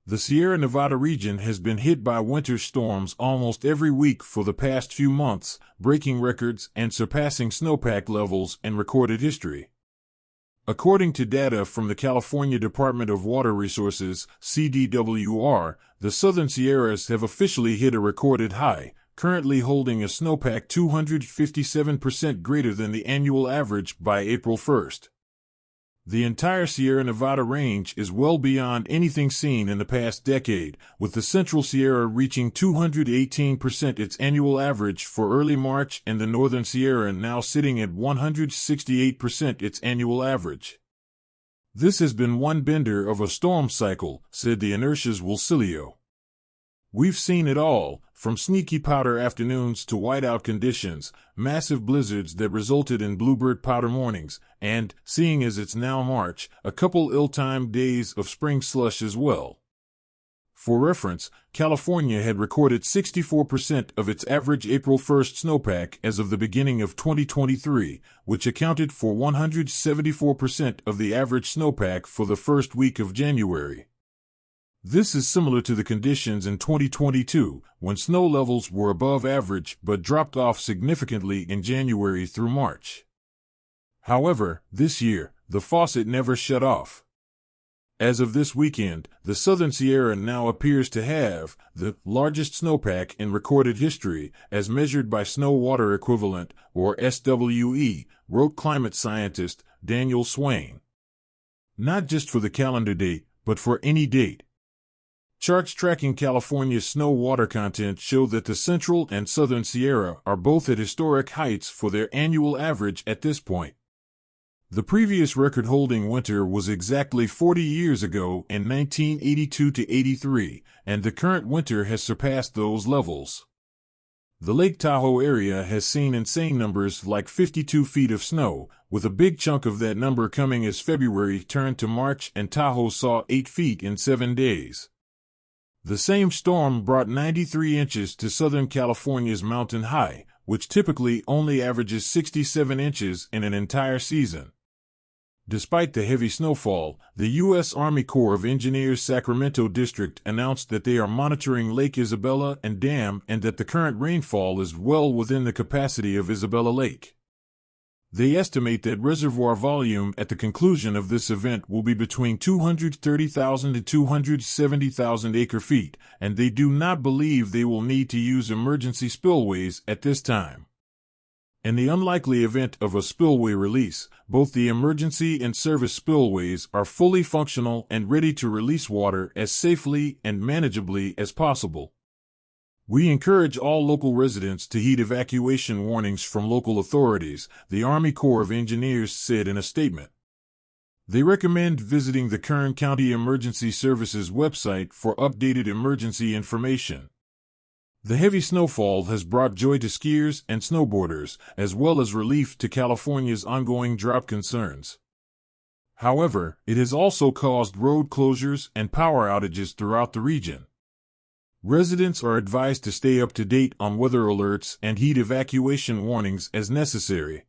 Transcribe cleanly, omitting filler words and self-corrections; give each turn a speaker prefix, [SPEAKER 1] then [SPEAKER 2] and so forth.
[SPEAKER 1] The Sierra Nevada region has been hit by winter storms almost every week for the past few months, breaking records and surpassing snowpack levels in recorded history. According to data from the California Department of Water Resources, CDWR, the Southern Sierras have officially hit a recorded high, currently holding a snowpack 257% greater than the annual average by April 1st. The entire Sierra Nevada range is well beyond anything seen in the past decade, with the Central Sierra reaching 218% its annual average for early March and the Northern Sierra now sitting at 168% its annual average. This has been one bender of a storm cycle, said the Inertia's Wilcilio. We've seen it all, from sneaky powder afternoons to whiteout conditions, massive blizzards that resulted in bluebird powder mornings, and, seeing as it's now March, a couple ill-timed days of spring slush as well. For reference, California had recorded 64% of its average April 1st snowpack as of the beginning of 2023, which accounted for 174% of the average snowpack for the first week of January. This is similar to the conditions in 2022, when snow levels were above average but dropped off significantly in January through March. However, this year, the faucet never shut off. As of this weekend, the Southern Sierra now appears to have the largest snowpack in recorded history, as measured by Snow Water Equivalent, or SWE, wrote climate scientist Daniel Swain. Not just for the calendar date, but for any date. Charts tracking California's snow water content show that the Central and Southern Sierra are both at historic heights for their annual average at this point. The previous record-holding winter was exactly 40 years ago in 1982-83, and the current winter has surpassed those levels. The Lake Tahoe area has seen insane numbers like 52 feet of snow, with a big chunk of that number coming as February turned to March and Tahoe saw 8 feet in 7 days. The same storm brought 93 inches to Southern California's Mountain High, which typically only averages 67 inches in an entire season. Despite the heavy snowfall, the U.S. Army Corps of Engineers Sacramento District announced that they are monitoring Lake Isabella and Dam and that the current rainfall is well within the capacity of Isabella Lake. They estimate that reservoir volume at the conclusion of this event will be between 230,000 and 270,000 acre-feet, and they do not believe they will need to use emergency spillways at this time. In the unlikely event of a spillway release, both the emergency and service spillways are fully functional and ready to release water as safely and manageably as possible. We encourage all local residents to heed evacuation warnings from local authorities, the Army Corps of Engineers said in a statement. They recommend visiting the Kern County Emergency Services website for updated emergency information. The heavy snowfall has brought joy to skiers and snowboarders, as well as relief to California's ongoing drought concerns. However, it has also caused road closures and power outages throughout the region. Residents are advised to stay up to date on weather alerts and heed evacuation warnings as necessary.